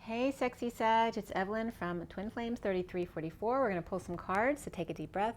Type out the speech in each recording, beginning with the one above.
Hey sexy Sag, it's Evelyn from Twin Flames 3344. We're going to pull some cards, so take a deep breath.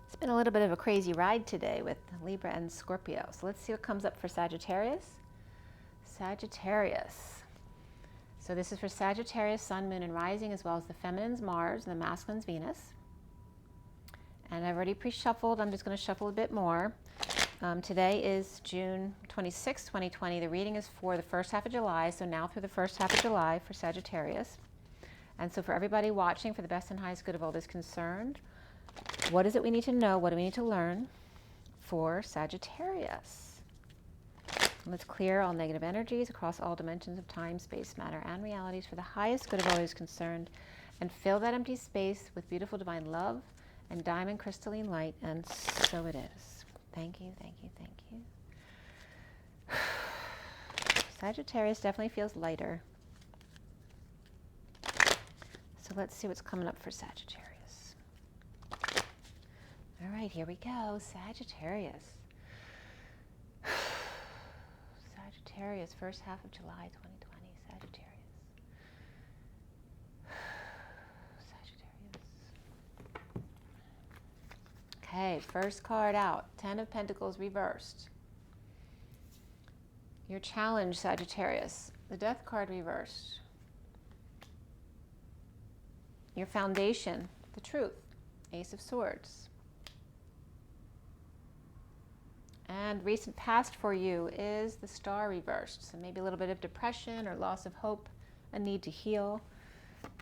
It's been a little bit of a crazy ride today with Libra and Scorpio. So let's see what comes up for Sagittarius. Sagittarius. So this is for Sagittarius, Sun, Moon, and Rising, as well as the feminine's Mars and the masculine's Venus. And I've already pre-shuffled. I'm just going to shuffle a bit more. Today is June 26, 2020. The reading is for the first half of July, so now through the first half of July for Sagittarius. And so for everybody watching, for the best and highest good of all that's concerned, what is it we need to know? What do we need to learn for Sagittarius? Let's clear all negative energies across all dimensions of time, space, matter, and realities for the highest good of all that is concerned, and fill that empty space with beautiful divine love and diamond crystalline light, and so it is. Thank you, thank you, thank you. Sagittarius definitely feels lighter. So let's see what's coming up for Sagittarius. All right, here we go, Sagittarius. Sagittarius, first half of July 2020, Sagittarius. Sagittarius. Okay, first card out, 10 of Pentacles reversed. Your challenge, Sagittarius, the Death card reversed. Your foundation, the Truth, Ace of Swords. And recent past for you is the Star reversed. So maybe a little bit of depression or loss of hope, a need to heal.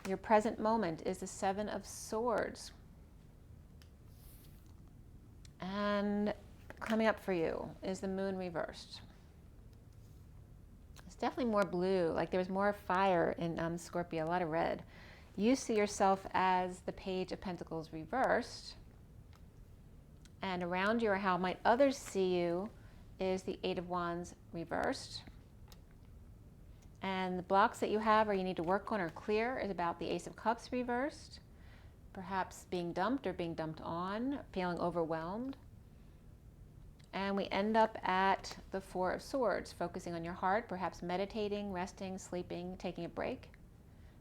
Your present moment is the Seven of Swords. And coming up for you is the Moon reversed. It's definitely more blue, like there was more fire in Scorpio, a lot of red. You see yourself as the Page of Pentacles reversed. And around you, or how might others see you, is the Eight of Wands reversed. And the blocks that you have or you need to work on or clear is about the Ace of Cups reversed. Perhaps being dumped or being dumped on, feeling overwhelmed. And we end up at the Four of Swords, focusing on your heart, perhaps meditating, resting, sleeping, taking a break.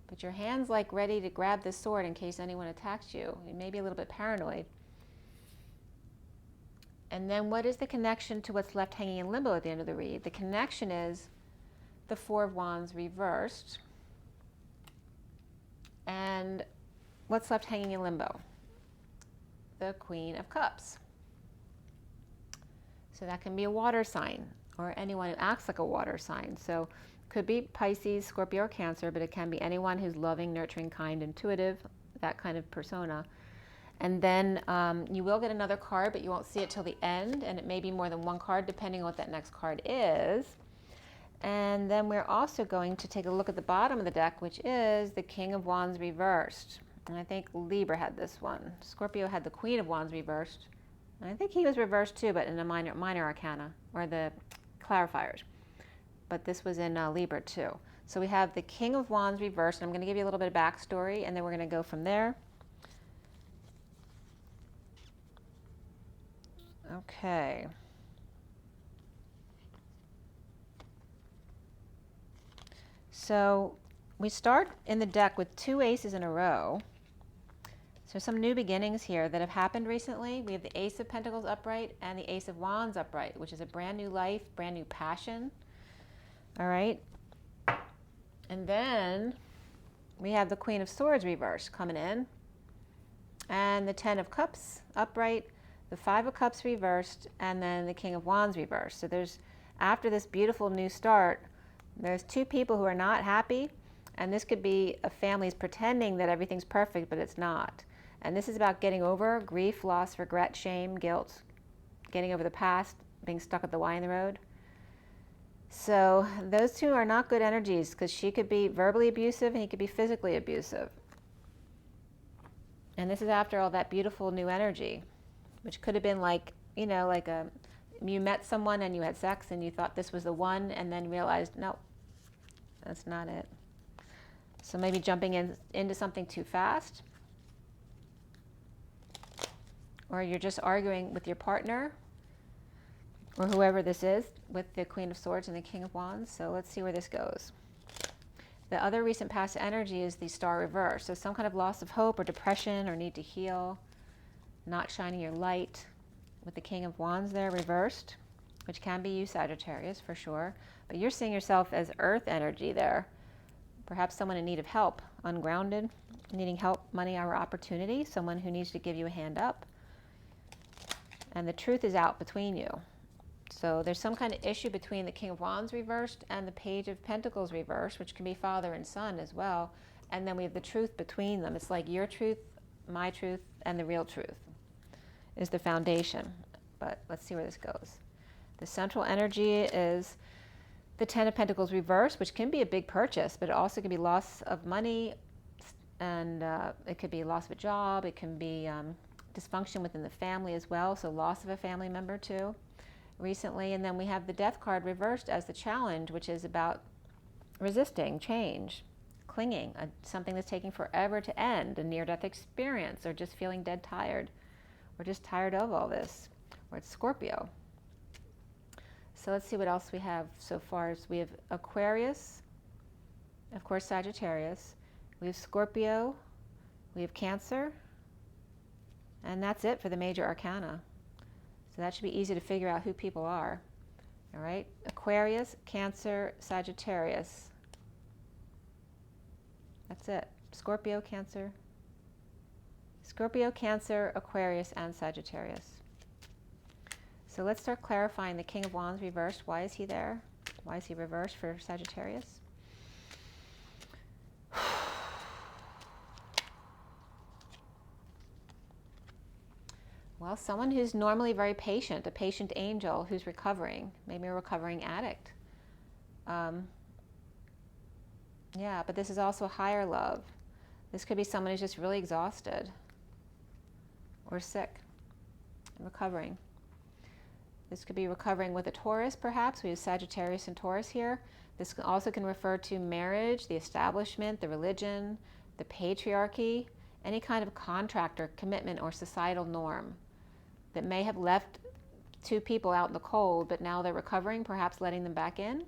But your hand's like ready to grab this sword in case anyone attacks you. You may be a little bit paranoid. And then what is the connection to what's left hanging in limbo at the end of the read? The connection is the Four of Wands reversed. And what's left hanging in limbo? The Queen of Cups. So that can be a water sign, or anyone who acts like a water sign. So could be Pisces, Scorpio, or Cancer, but it can be anyone who's loving, nurturing, kind, intuitive, that kind of persona. And then you will get another card, but you won't see it till the end, and it may be more than one card depending on what that next card is. And then we're also going to take a look at the bottom of the deck, which is the King of Wands reversed. And I think Libra had this one. Scorpio had the Queen of Wands reversed. And I think he was reversed too, but in a minor arcana, or the clarifiers. But this was in Libra too. So we have the King of Wands reversed, and I'm going to give you a little bit of backstory, and then we're going to go from there. Okay. So we start in the deck with two aces in a row. So some new beginnings here that have happened recently. We have the Ace of Pentacles upright and the Ace of Wands upright, which is a brand new life, brand new passion. All right. And then we have the Queen of Swords reversed coming in, and the Ten of Cups upright, the Five of Cups reversed, and then the King of Wands reversed. So there's, after this beautiful new start, there's two people who are not happy, and this could be a family's pretending that everything's perfect, but it's not. And this is about getting over grief, loss, regret, shame, guilt, getting over the past, being stuck at the Y in the road. So those two are not good energies, because she could be verbally abusive and he could be physically abusive. And this is after all that beautiful new energy, which could have been like, you know, like you met someone and you had sex and you thought this was the one and then realized, no, that's not it. So maybe jumping into something too fast. Or you're just arguing with your partner or whoever this is with the Queen of Swords and the King of Wands. So let's see where this goes. The other recent past energy is the Star reverse. So some kind of loss of hope or depression or need to heal, not shining your light with the King of Wands there reversed, which can be you, Sagittarius, for sure. But you're seeing yourself as earth energy there. Perhaps someone in need of help, ungrounded, needing help, money, or opportunity, someone who needs to give you a hand up. And the truth is out between you. So there's some kind of issue between the King of Wands reversed and the Page of Pentacles reversed, which can be father and son as well. And then we have the truth between them. It's like your truth, my truth, and the real truth is the foundation. But let's see where this goes. The central energy is the Ten of Pentacles reversed, which can be a big purchase, but it also can be loss of money, and it could be loss of a job. It can be dysfunction within the family as well, so loss of a family member too recently. And then we have the Death card reversed as the challenge, which is about resisting change, clinging, something that's taking forever to end, a near-death experience, or just feeling dead tired, or just tired of all this, or it's Scorpio. So let's see what else we have so far. We have Aquarius, of course Sagittarius, we have Scorpio, we have Cancer, and that's it for the major arcana. So that should be easy to figure out who people are. All right, Aquarius, Cancer, Sagittarius. That's it. Scorpio, Cancer, Aquarius, and Sagittarius. So let's start clarifying the King of Wands reversed. Why is he there? Why is he reversed for Sagittarius? Well, someone who's normally very patient, a patient angel who's recovering, maybe a recovering addict. Yeah, but this is also higher love. This could be someone who's just really exhausted or sick and recovering. This could be recovering with a Taurus, perhaps. We have Sagittarius and Taurus here. This also can refer to marriage, the establishment, the religion, the patriarchy, any kind of contract or commitment or societal norm that may have left two people out in the cold, but now they're recovering, perhaps letting them back in.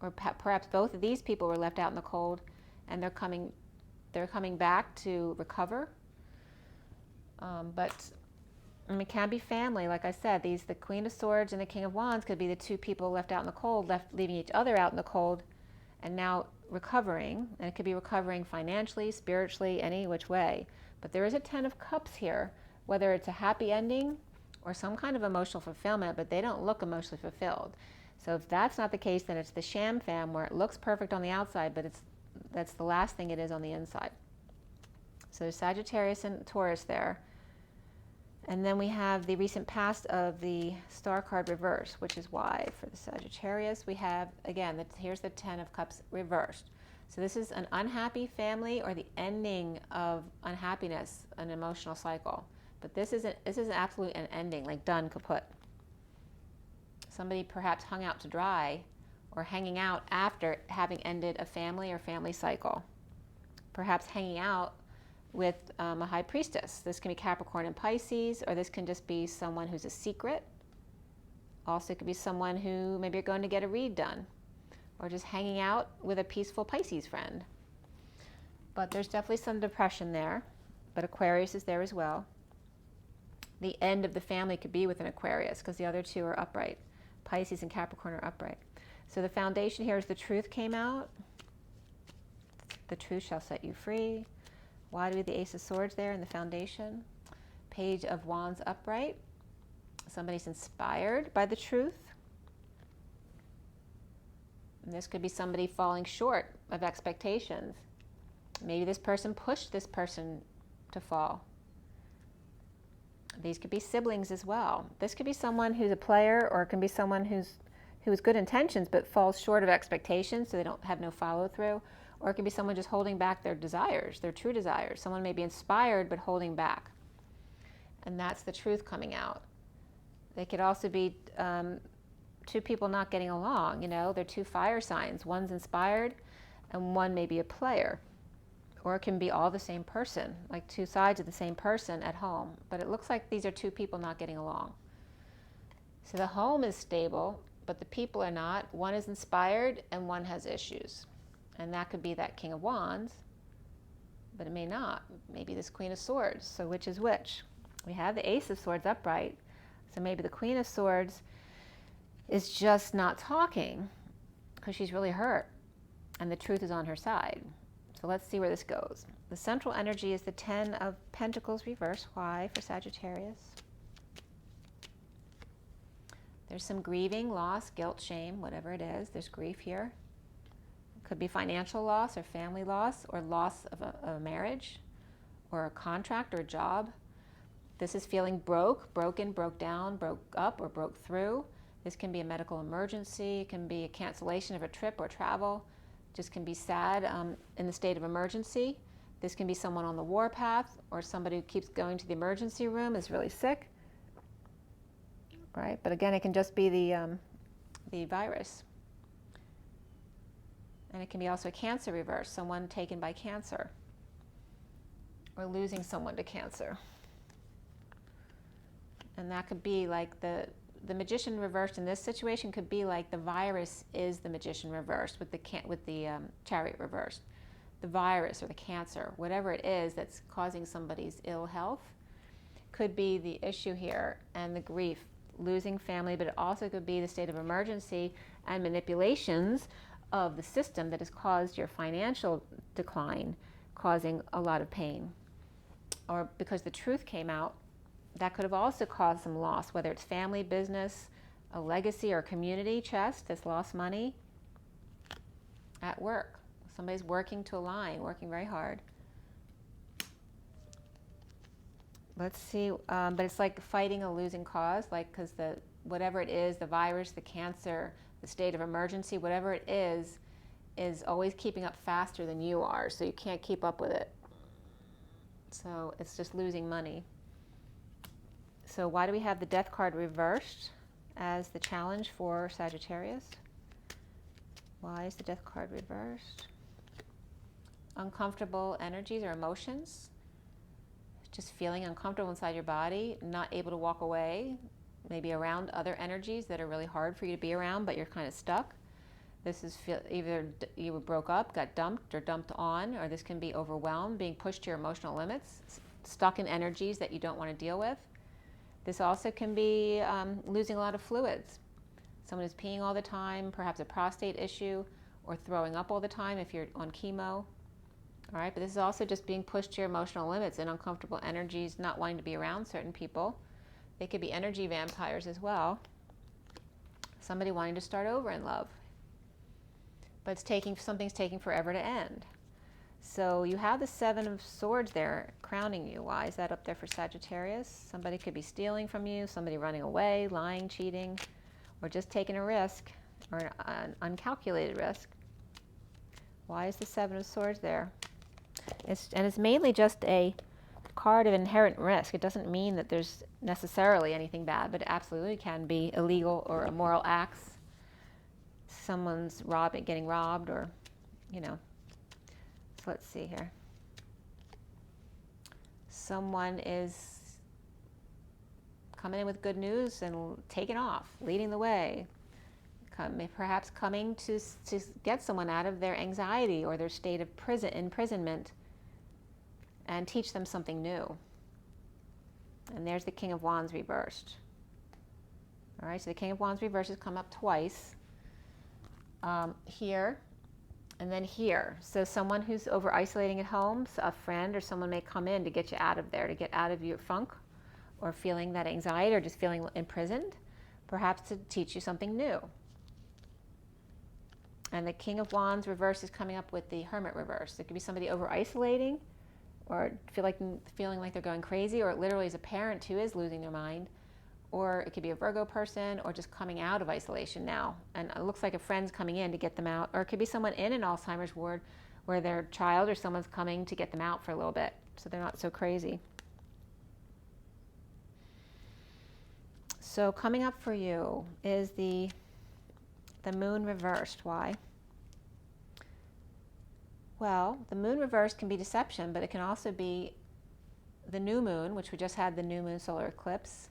Or perhaps both of these people were left out in the cold and they're coming back to recover. But it can be family, like I said. The Queen of Swords and the King of Wands could be the two people left out in the cold, leaving each other out in the cold, and now recovering. And it could be recovering financially, spiritually, any which way. But there is a Ten of Cups here, whether it's a happy ending or some kind of emotional fulfillment, but they don't look emotionally fulfilled. So if that's not the case, then it's the sham fam, where it looks perfect on the outside, but that's the last thing it is on the inside. So there's Sagittarius and Taurus there. And then we have the recent past of the Star card reverse, which is why for the Sagittarius we have, again, here's the Ten of Cups reversed. So this is an unhappy family or the ending of unhappiness, an emotional cycle. But this is absolutely an ending, like done, kaput. Somebody perhaps hung out to dry or hanging out after having ended a family or family cycle. Perhaps hanging out with a high priestess. This can be Capricorn and Pisces, or this can just be someone who's a secret. Also, it could be someone who maybe you're going to get a read done, or just hanging out with a peaceful Pisces friend. But there's definitely some depression there, but Aquarius is there as well. The end of the family could be with an Aquarius because the other two are upright. Pisces and Capricorn are upright. So the foundation here is the truth came out. The truth shall set you free. Why do we have the Ace of Swords there in the foundation? Page of Wands upright. Somebody's inspired by the truth. And this could be somebody falling short of expectations. Maybe this person pushed this person to fall. These could be siblings as well. This could be someone who's a player, or it can be someone who has good intentions but falls short of expectations, so they don't have no follow through. Or it could be someone just holding back their desires, their true desires. Someone may be inspired but holding back. And that's the truth coming out. They could also be two people not getting along. You know, they're two fire signs. One's inspired and one may be a player. Or it can be all the same person, like two sides of the same person at home. But it looks like these are two people not getting along. So the home is stable, but the people are not. One is inspired and one has issues. And that could be that King of Wands, but it may not. Maybe this Queen of Swords. So which is which? We have the Ace of Swords upright. So maybe the Queen of Swords is just not talking because she's really hurt and the truth is on her side. So let's see where this goes. The central energy is the Ten of Pentacles reverse. Why for Sagittarius? There's some grieving, loss, guilt, shame, whatever it is. There's grief here. It could be financial loss or family loss or loss of a marriage or a contract or a job. This is feeling broken, broke down, broke up, or broke through. This can be a medical emergency. It can be a cancellation of a trip or travel. Just can be sad in the state of emergency. This can be someone on the warpath or somebody who keeps going to the emergency room, is really sick. Right? But again, it can just be the virus. And it can be also a cancer reverse, someone taken by cancer or losing someone to cancer. And that could be like the magician reversed in this situation could be like the virus is the magician reversed with the chariot reversed. The virus or the cancer, whatever it is that's causing somebody's ill health, could be the issue here, and the grief, losing family, but it also could be the state of emergency and manipulations of the system that has caused your financial decline, causing a lot of pain. Or because the truth came out, that could have also caused some loss, whether it's family, business, a legacy, or community chest that's lost money. At work, somebody's working to align, working very hard. Let's see, but it's like fighting a losing cause, like because whatever it is, the virus, the cancer, the state of emergency, whatever it is always keeping up faster than you are, so you can't keep up with it. So it's just losing money. So why do we have the Death card reversed as the challenge for Sagittarius? Why is the Death card reversed? Uncomfortable energies or emotions. Just feeling uncomfortable inside your body, not able to walk away, maybe around other energies that are really hard for you to be around, but you're kind of stuck. This is either you broke up, got dumped, or dumped on, or this can be overwhelmed, being pushed to your emotional limits, stuck in energies that you don't want to deal with. This also can be losing a lot of fluids. Someone who's peeing all the time, perhaps a prostate issue, or throwing up all the time if you're on chemo. All right, but this is also just being pushed to your emotional limits and uncomfortable energies, not wanting to be around certain people. They could be energy vampires as well. Somebody wanting to start over in love. But something's taking forever to end. So you have the Seven of Swords there crowning you. Why is that up there for Sagittarius? Somebody could be stealing from you, somebody running away, lying, cheating, or just taking a risk, or an uncalculated risk. Why is the Seven of Swords there? It's mainly just a card of inherent risk. It doesn't mean that there's necessarily anything bad, but it absolutely can be illegal or immoral acts. Someone's getting robbed, or, you know. So let's see here. Someone is coming in with good news and taking off, leading the way. Perhaps coming to get someone out of their anxiety or their state of imprisonment and teach them something new. And there's the King of Wands reversed. All right, so the King of Wands reversed has come up twice. Here and then here. So someone who's over isolating at home, so a friend or someone may come in to get you out of there, to get out of your funk or feeling that anxiety or just feeling imprisoned, perhaps to teach you something new. And the King of Wands reverse is coming up with the Hermit reverse. It could be somebody over isolating or feeling like they're going crazy, or it literally is a parent who is losing their mind. Or it could be a Virgo person, or just coming out of isolation now. And it looks like a friend's coming in to get them out. Or it could be someone in an Alzheimer's ward where their child or someone's coming to get them out for a little bit so they're not so crazy. So coming up for you is the moon reversed. Why? Well, the moon reversed can be deception, but it can also be the new moon, which we just had the new moon solar eclipse.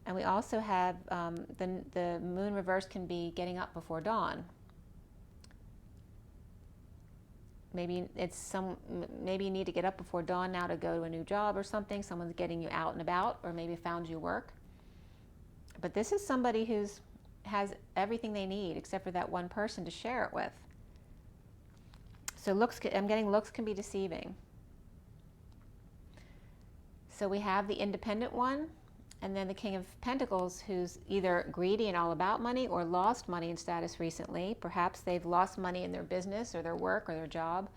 And we also have the moon reversed can be getting up before dawn. Maybe maybe you need to get up before dawn now to go to a new job or something. Someone's getting you out and about, or maybe found you work. But this is somebody has everything they need except for that one person to share it with. So I'm getting looks can be deceiving. So we have the independent one, and then the King of Pentacles, who's either greedy and all about money or lost money in status recently. Perhaps they've lost money in their business or their work or their job.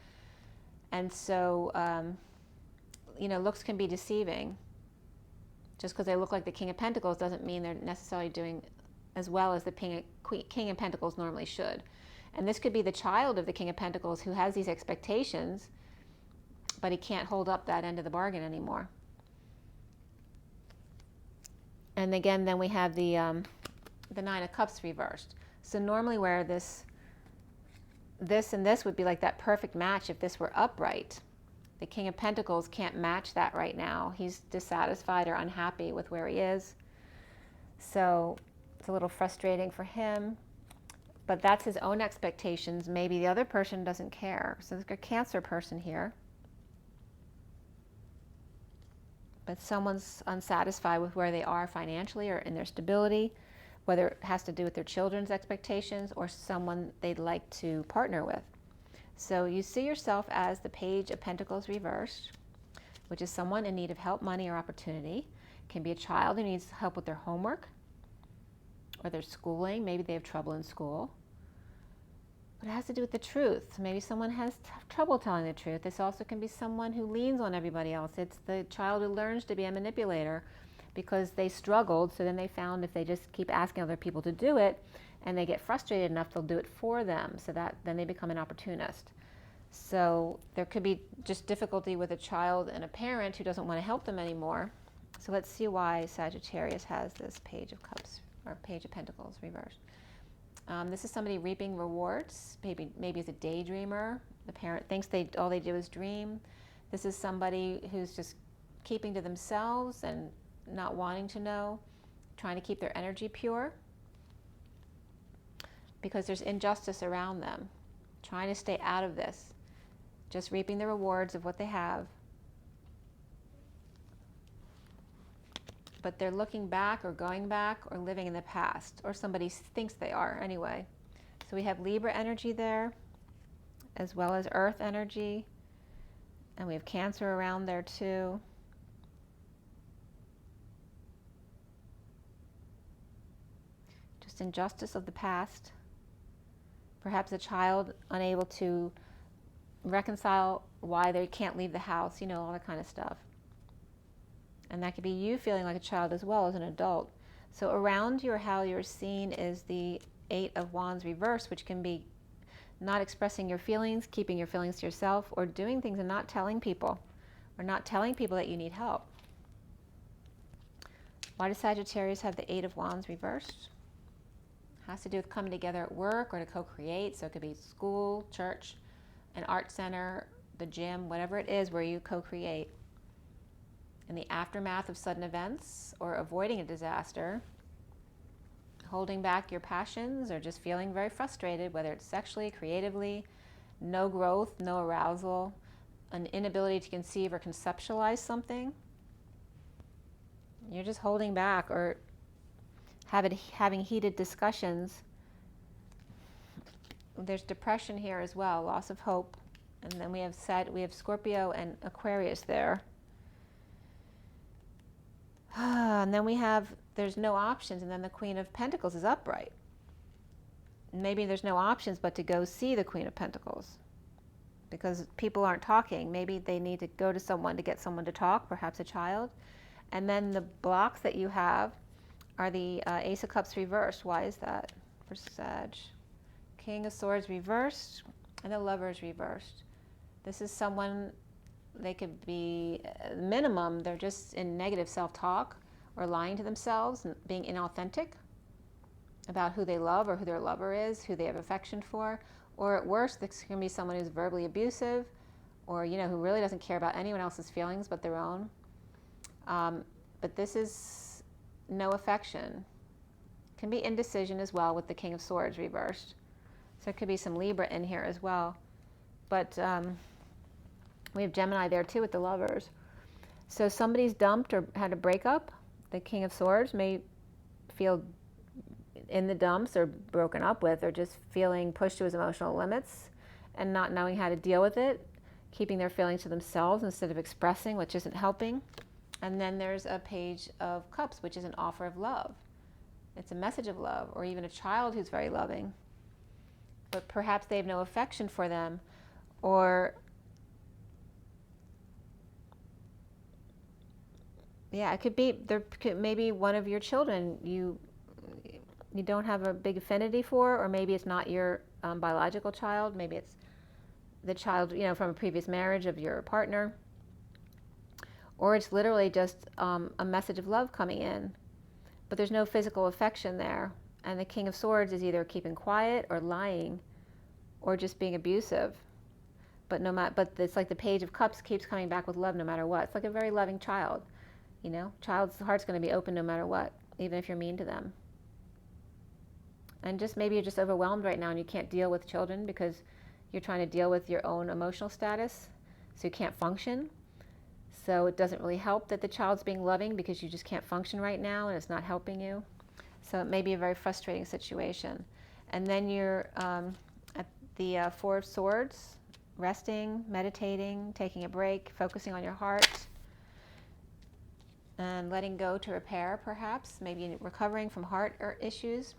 And so, looks can be deceiving. Just because they look like the King of Pentacles doesn't mean they're necessarily doing as well as the King of Pentacles normally should. And this could be the child of the King of Pentacles who has these expectations, but he can't hold up that end of the bargain anymore. And again, then we have the Nine of Cups reversed. So normally where this and this would be like that perfect match if this were upright. The King of Pentacles can't match that right now. He's dissatisfied or unhappy with where he is. So it's a little frustrating for him. But that's his own expectations. Maybe the other person doesn't care. So there's a Cancer person here. But someone's unsatisfied with where they are financially or in their stability, whether it has to do with their children's expectations or someone they'd like to partner with. So you see yourself as the Page of Pentacles reversed, which is someone in need of help, money, or opportunity. It can be a child who needs help with their homework or their schooling. Maybe they have trouble in school. But it has to do with the truth. Maybe someone has trouble telling the truth. This also can be someone who leans on everybody else. It's the child who learns to be a manipulator because they struggled, so then they found if they just keep asking other people to do it and they get frustrated enough, they'll do it for them, so that then they become an opportunist. So there could be just difficulty with a child and a parent who doesn't want to help them anymore. So let's see why Sagittarius has this Page of Cups or Page of Pentacles reversed. This is somebody reaping rewards, maybe as a daydreamer. The parent thinks all they do is dream. This is somebody who's just keeping to themselves and not wanting to know, trying to keep their energy pure because there's injustice around them, trying to stay out of this, just reaping the rewards of what they have. But they're looking back or going back or living in the past, or somebody thinks they are anyway. So we have Libra energy there, as well as Earth energy, and we have Cancer around there too. Just injustice of the past. Perhaps a child unable to reconcile why they can't leave the house, all that kind of stuff. And that could be you feeling like a child as well as an adult. So around you or how you're seen is the Eight of Wands reversed, which can be not expressing your feelings, keeping your feelings to yourself, or doing things and not telling people, or not telling people that you need help. Why does Sagittarius have the Eight of Wands reversed? It has to do with coming together at work or to co-create. So it could be school, church, an art center, the gym, whatever it is where you co-create. In the aftermath of sudden events or avoiding a disaster, holding back your passions or just feeling very frustrated, whether it's sexually, creatively, no growth, no arousal, an inability to conceive or conceptualize something. You're just holding back or having heated discussions. There's depression here as well, loss of hope. And then we have Scorpio and Aquarius there. And then there's no options, and then the Queen of Pentacles is upright. Maybe there's no options but to go see the Queen of Pentacles because people aren't talking. Maybe they need to go to someone to get someone to talk, perhaps a child. And then the blocks that you have are the Ace of Cups reversed. Why is that for Sag? King of Swords reversed and the Lovers reversed. This is someone, they could be, minimum, they're just in negative self-talk, or lying to themselves and being inauthentic about who they love or who their lover is, who they have affection for. Or at worst, this can be someone who's verbally abusive, or who really doesn't care about anyone else's feelings but their own. But this is no affection. Can be indecision as well with the King of Swords reversed. So there could be some Libra in here as well. But we have Gemini there too with the Lovers. So somebody's dumped or had a breakup. The King of Swords may feel in the dumps or broken up with, or just feeling pushed to his emotional limits and not knowing how to deal with it, keeping their feelings to themselves instead of expressing, which isn't helping. And then there's a Page of Cups, which is an offer of love. It's a message of love, or even a child who's very loving, but perhaps they have no affection for them, or it could be maybe one of your children you don't have a big affinity for, or maybe it's not your biological child. Maybe it's the child from a previous marriage of your partner, or it's literally just a message of love coming in, but there's no physical affection there. And the King of Swords is either keeping quiet or lying, or just being abusive. But it's like the Page of Cups keeps coming back with love no matter what. It's like a very loving child. Child's heart's going to be open no matter what, even if you're mean to them. And just maybe you're just overwhelmed right now and you can't deal with children because you're trying to deal with your own emotional status, so you can't function. So it doesn't really help that the child's being loving because you just can't function right now and it's not helping you. So it may be a very frustrating situation. And then you're at the Four of Swords, resting, meditating, taking a break, focusing on your heart, and letting go to repair, perhaps, maybe recovering from heart or issues.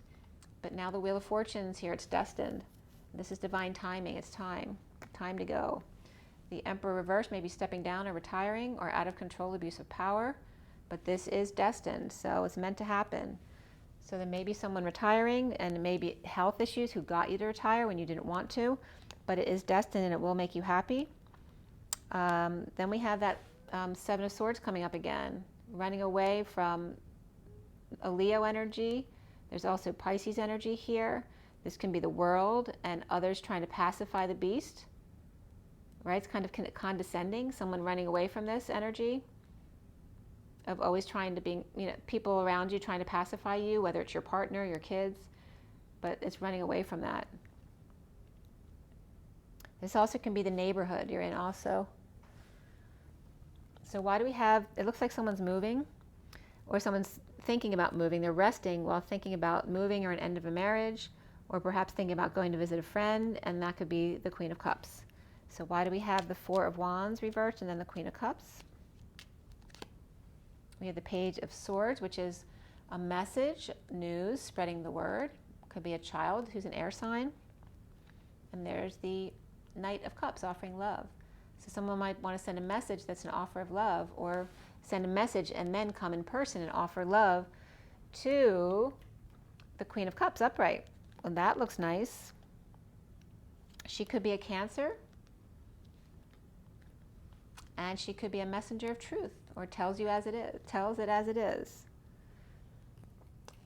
But now the Wheel of Fortune's here. It's destined. This is divine timing. It's time to go. The Emperor reversed may be stepping down or retiring or out of control, abuse of power, but this is destined, so it's meant to happen. So there may be someone retiring, and it may be health issues who got you to retire when you didn't want to, but it is destined and it will make you happy. Then we have that Seven of Swords coming up again, running away from a Leo energy. There's also Pisces energy here. This can be the world and others trying to pacify the beast, right? It's kind of condescending, someone running away from this energy of always trying to be, people around you trying to pacify you, whether it's your partner, your kids, but it's running away from that. This also can be the neighborhood you're in also. So why do we have, it looks like someone's moving, or someone's thinking about moving. They're resting while thinking about moving, or an end of a marriage, or perhaps thinking about going to visit a friend, and that could be the Queen of Cups. So why do we have the Four of Wands reversed and then the Queen of Cups? We have the Page of Swords, which is a message, news, spreading the word. Could be a child who's an air sign. And there's the Knight of Cups, offering love. So someone might want to send a message that's an offer of love, or send a message and then come in person and offer love to the Queen of Cups upright. Well, that looks nice. She could be a Cancer, and she could be a messenger of truth, or tells it as it is.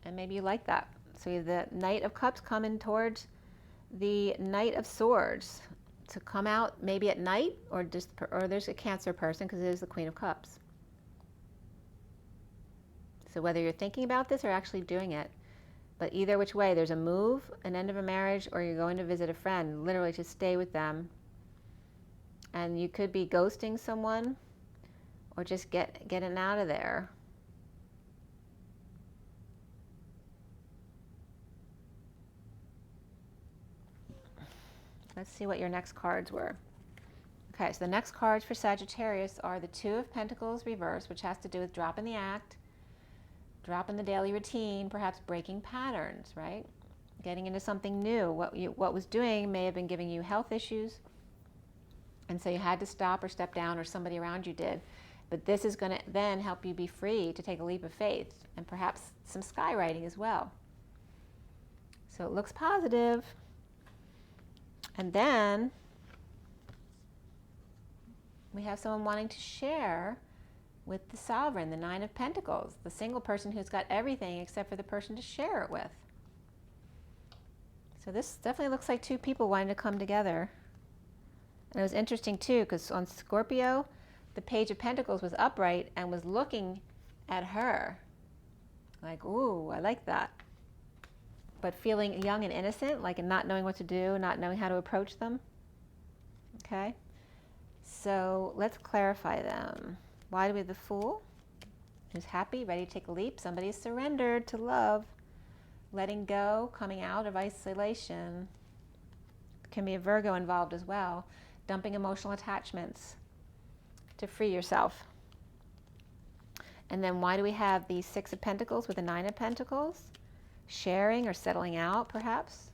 And maybe you like that. So you have the Knight of Cups coming towards the Knight of Swords to come out maybe at night, or there's a Cancer person because it is the Queen of Cups. So whether you're thinking about this or actually doing it, but either which way, there's a move, an end of a marriage, or you're going to visit a friend, literally to stay with them. And you could be ghosting someone, or just getting out of there. Let's see what your next cards were. Okay, so the next cards for Sagittarius are the Two of Pentacles reversed, which has to do with dropping the act, dropping the daily routine, perhaps breaking patterns, right? Getting into something new. What was doing may have been giving you health issues, and so you had to stop or step down, or somebody around you did. But this is going to then help you be free to take a leap of faith, and perhaps some skywriting as well. So it looks positive. And then we have someone wanting to share with the Sovereign, the Nine of Pentacles, the single person who's got everything except for the person to share it with. So this definitely looks like two people wanting to come together. And it was interesting too, because on Scorpio, the Page of Pentacles was upright and was looking at her. Like, ooh, I like that. But feeling young and innocent, like not knowing what to do, not knowing how to approach them. Okay? So let's clarify them. Why do we have the Fool? Who's happy, ready to take a leap. Somebody's surrendered to love. Letting go, coming out of isolation. Can be a Virgo involved as well. Dumping emotional attachments to free yourself. And then why do we have the Six of Pentacles with the Nine of Pentacles? Sharing or settling out, perhaps.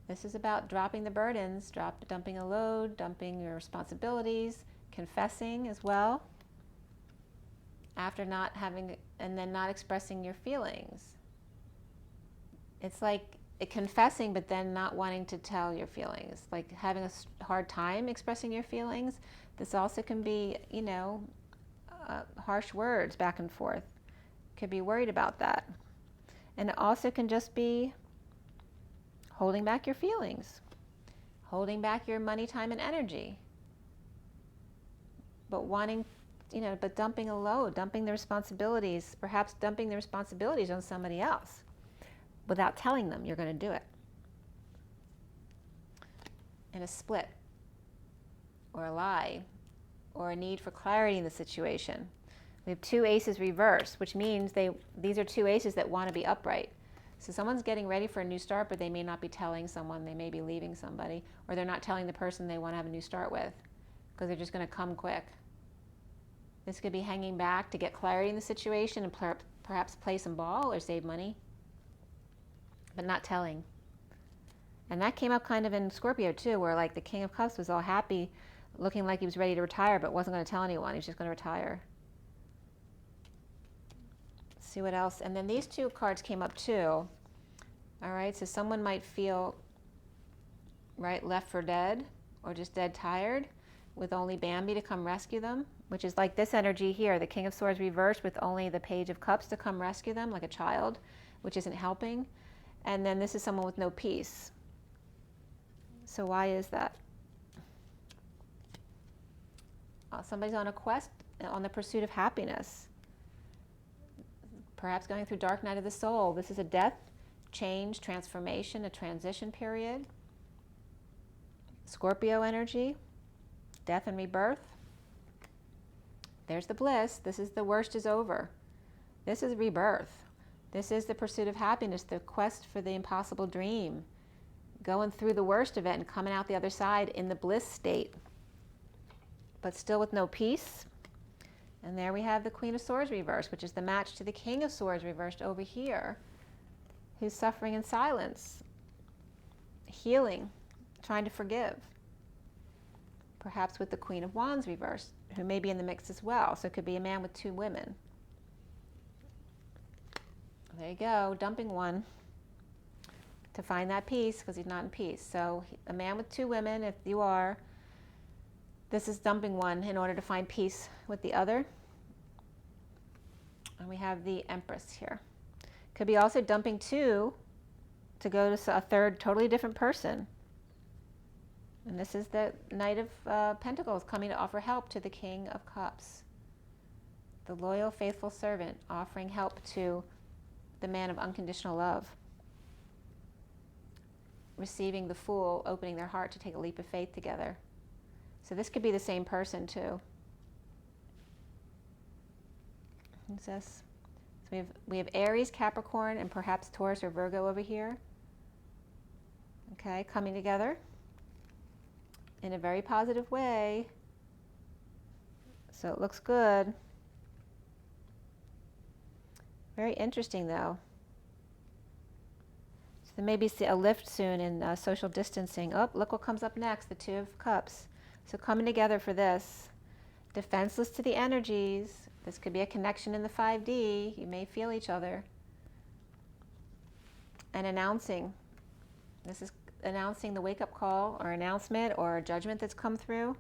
This is about dropping the burdens, dumping a load, dumping your responsibilities, confessing as well. After not having, and then not expressing your feelings. It's like confessing, but then not wanting to tell your feelings, like having a hard time expressing your feelings. This also can be, you know, harsh words back and forth. Could be worried about that. And it also can just be holding back your feelings, holding back your money, time, and energy. But wanting, you know, but dumping a load, dumping the responsibilities, perhaps dumping the responsibilities on somebody else without telling them you're going to do it. And a split, or a lie, or a need for clarity in the situation. We have two aces reversed, which means these are two aces that want to be upright. So someone's getting ready for a new start, but they may not be telling someone, they may be leaving somebody, or they're not telling the person they want to have a new start with, because they're just going to come quick. This could be hanging back to get clarity in the situation and perhaps play some ball or save money, but not telling. And that came up kind of in Scorpio too, where like the King of Cups was all happy, looking like he was ready to retire, but wasn't going to tell anyone. He was just going to retire. Let's see what else. And then these two cards came up too. All right, so someone might feel, right, left for dead, or just dead tired, with only Bambi to come rescue them, which is like this energy here, the King of Swords reversed with only the Page of Cups to come rescue them, like a child, which isn't helping. And then this is someone with no peace. So why is that? Somebody's on a quest, on the pursuit of happiness. Perhaps going through dark night of the soul. This is a death, change, transformation, a transition period. Scorpio energy, death and rebirth. There's the bliss. This is the worst is over. This is rebirth. This is the pursuit of happiness, the quest for the impossible dream. Going through the worst of it and coming out the other side in the bliss state, but still with no peace. And there we have the Queen of Swords reversed, which is the match to the King of Swords reversed over here, who's suffering in silence, healing, trying to forgive. Perhaps with the Queen of Wands reversed, who may be in the mix as well. So it could be a man with two women. There you go, dumping one to find that peace, because he's not in peace. So a man with two women, if you are, this is dumping one in order to find peace with the other. And we have the Empress here. Could be also dumping two to go to a third, totally different person. And this is the Knight of Pentacles coming to offer help to the King of Cups. The loyal, faithful servant offering help to the man of unconditional love. Receiving the Fool, opening their heart to take a leap of faith together. So this could be the same person too. Who's this? So we have Aries, Capricorn, and perhaps Taurus or Virgo over here. Okay, coming together in a very positive way. So it looks good. Very interesting though. So there may be a lift soon in social distancing. Oh, look what comes up next, the Two of Cups. So coming together for this. Defenseless to the energies. This could be a connection in the 5D. You may feel each other. And announcing. This is announcing the wake-up call or announcement or a judgment that's come through.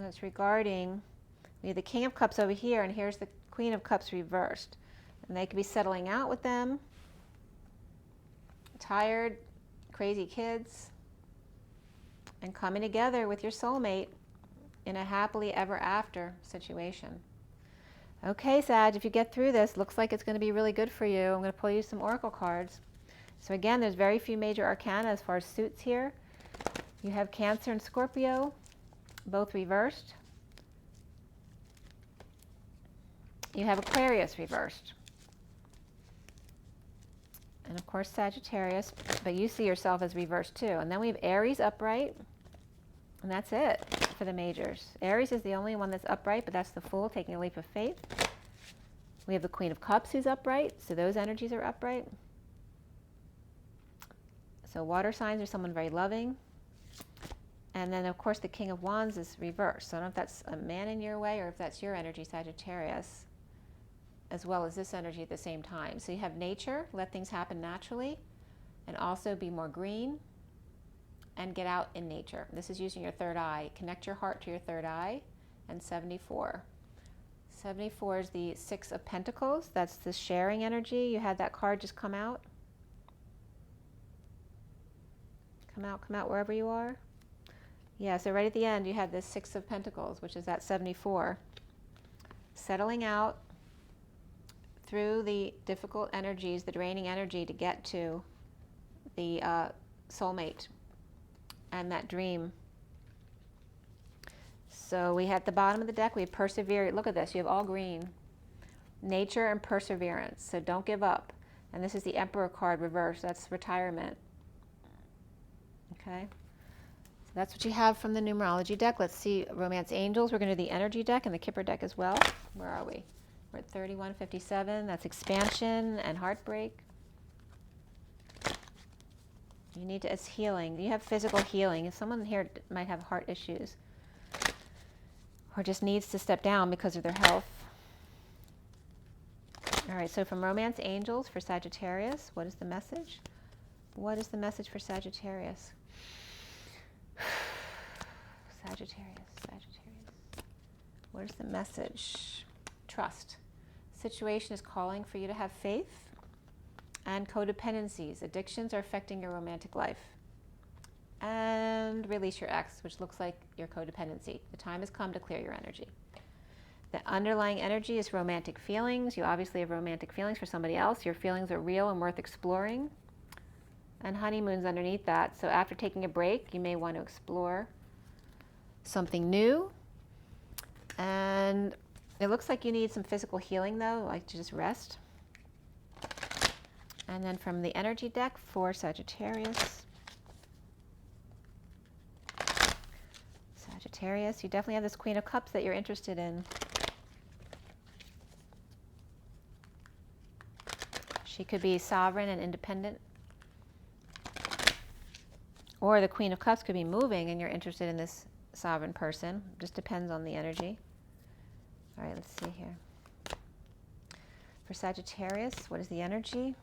it's regarding, we have the King of Cups over here, and here's the Queen of Cups reversed. And they could be settling out with them, tired, crazy kids, and coming together with your soulmate in a happily ever after situation. Okay, Sag, if you get through this, looks like it's going to be really good for you. I'm going to pull you some oracle cards. So again, there's very few major arcana as far as suits here. You have Cancer and Scorpio, both reversed. You have Aquarius reversed. And of course Sagittarius, but you see yourself as reversed too. And then we have Aries upright, and that's it for the majors. Aries is the only one that's upright, but that's the Fool taking a leap of faith. We have the Queen of Cups who's upright, so those energies are upright. So water signs are someone very loving. And then of course the King of Wands is reversed. So I don't know if that's a man in your way or if that's your energy, Sagittarius, as well as this energy at the same time. So you have nature, let things happen naturally, and also be more green and get out in nature. This is using your third eye. Connect your heart to your third eye. And 74. 74 is the Six of Pentacles. That's the sharing energy. You had that card just come out. Come out wherever you are. Yeah, so right at the end you have this Six of Pentacles, which is that 74. Settling out through the difficult energies, the draining energy to get to the soulmate and that dream. So we had at the bottom of the deck, we have persevere. Look at this, you have all green. Nature and perseverance, so don't give up. And this is the Emperor card reversed, that's retirement. Okay, so that's what you have from the numerology deck. Let's see, Romance Angels. We're going to do the energy deck and the Kipper deck as well. Where are we? We're at 3157. That's expansion and heartbreak. You need to, it's healing. You have physical healing. If someone here might have heart issues or just needs to step down because of their health. All right, so from Romance Angels for Sagittarius, what is the message? What is the message for Sagittarius? Sagittarius. What is the message? Trust. Situation is calling for you to have faith. And codependencies. Addictions are affecting your romantic life. And release your ex, which looks like your codependency. The time has come to clear your energy. The underlying energy is romantic feelings. You obviously have romantic feelings for somebody else. Your feelings are real and worth exploring. And honeymoon's underneath that. So after taking a break, you may want to explore something new. And it looks like you need some physical healing though, like to just rest. And then from the energy deck for Sagittarius. Sagittarius, you definitely have this Queen of Cups that you're interested in. She could be sovereign and independent. Or the Queen of Cups could be moving and you're interested in this sovereign person. Just depends on the energy. All right, let's see here. For Sagittarius, what is the energy?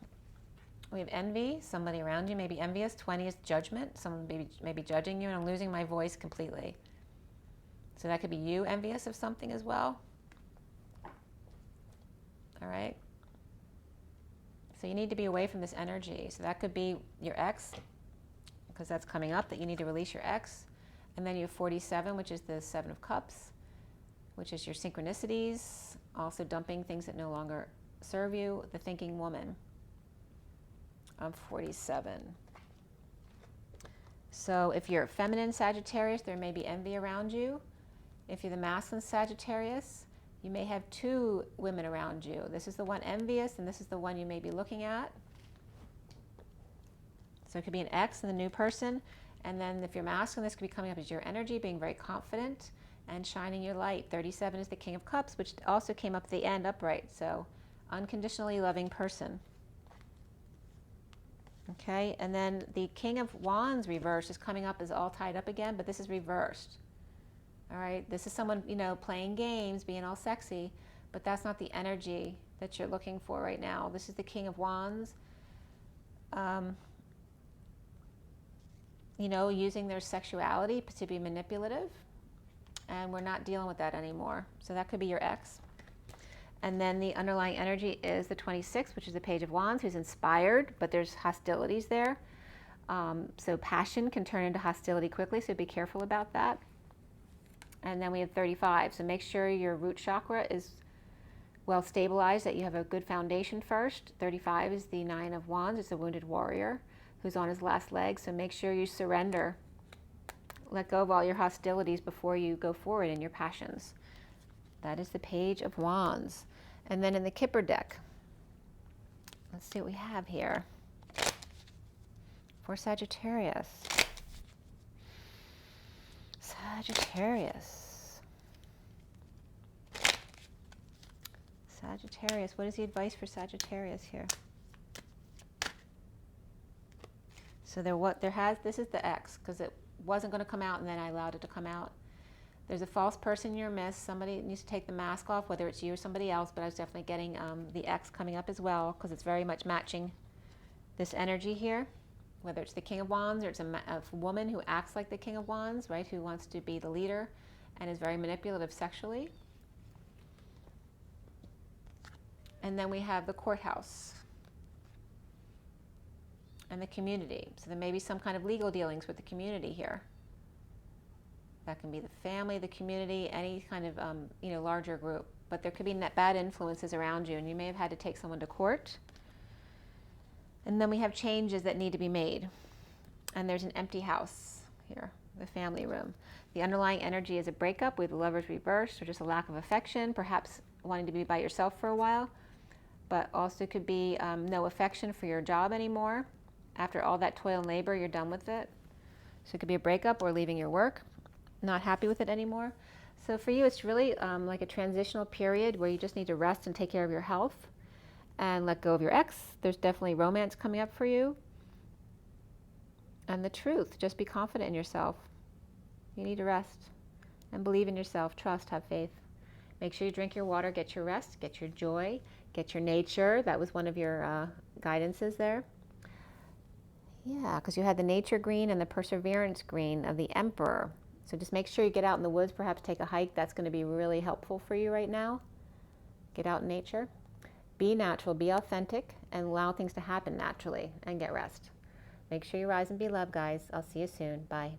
We have envy. Somebody around you may be envious. 20 is judgment. Someone may be judging you, and I'm losing my voice completely. So that could be you envious of something as well. All right. So you need to be away from this energy. So that could be your ex, because that's coming up, that you need to release your ex. And then you have 47, which is the Seven of Cups, which is your synchronicities, also dumping things that no longer serve you, the thinking woman. I'm 47. So if you're feminine Sagittarius, there may be envy around you. If you're the masculine Sagittarius, you may have two women around you. This is the one envious, and this is the one you may be looking at. So it could be an ex and the new person. And then if you're masculine, this could be coming up as your energy, being very confident and shining your light. 37 is the King of Cups, which also came up at the end upright. So unconditionally loving person. Okay, and then the King of Wands reversed is coming up as all tied up again, but this is reversed. All right, this is someone, you know, playing games, being all sexy, but that's not the energy that you're looking for right now. This is the King of Wands. You know, using their sexuality to be manipulative and we're not dealing with that anymore. So that could be your ex. And then the underlying energy is the 26, which is the Page of Wands, who's inspired, but there's hostilities there. So passion can turn into hostility quickly, so be careful about that. And then we have 35, so make sure your root chakra is well stabilized, that you have a good foundation first. 35 is the 9 of Wands. It's a wounded warrior who's on his last leg, so make sure you surrender. Let go of all your hostilities before you go forward in your passions. That is the Page of Wands. And then in the Kipper deck, let's see what we have here for Sagittarius. Sagittarius. Sagittarius, what is the advice for Sagittarius here? So this is the X, because it wasn't going to come out and then I allowed it to come out. There's a false person in your midst. Somebody needs to take the mask off, whether it's you or somebody else, but I was definitely getting the X coming up as well, because it's very much matching this energy here, whether it's the King of Wands or it's a woman who acts like the King of Wands, right, who wants to be the leader and is very manipulative sexually. And then we have the courthouse and the community. So there may be some kind of legal dealings with the community here. That can be the family, the community, any kind of larger group. But there could be bad influences around you, and you may have had to take someone to court. And then we have changes that need to be made. And there's an empty house here, the family room. The underlying energy is a breakup with the Lovers reversed, or just a lack of affection, perhaps wanting to be by yourself for a while. But also could be no affection for your job anymore. After all that toil and labor, you're done with it. So it could be a breakup or leaving your work, not happy with it anymore. So for you, it's really like a transitional period where you just need to rest and take care of your health and let go of your ex. There's definitely romance coming up for you. And the truth, just be confident in yourself. You need to rest and believe in yourself, trust, have faith. Make sure you drink your water, get your rest, get your joy, get your nature. That was one of your guidances there. Yeah, because you had the nature green and the perseverance green of the Emperor. So just make sure you get out in the woods, perhaps take a hike. That's going to be really helpful for you right now. Get out in nature. Be natural, be authentic, and allow things to happen naturally, and get rest. Make sure you rise and be loved, guys. I'll see you soon. Bye.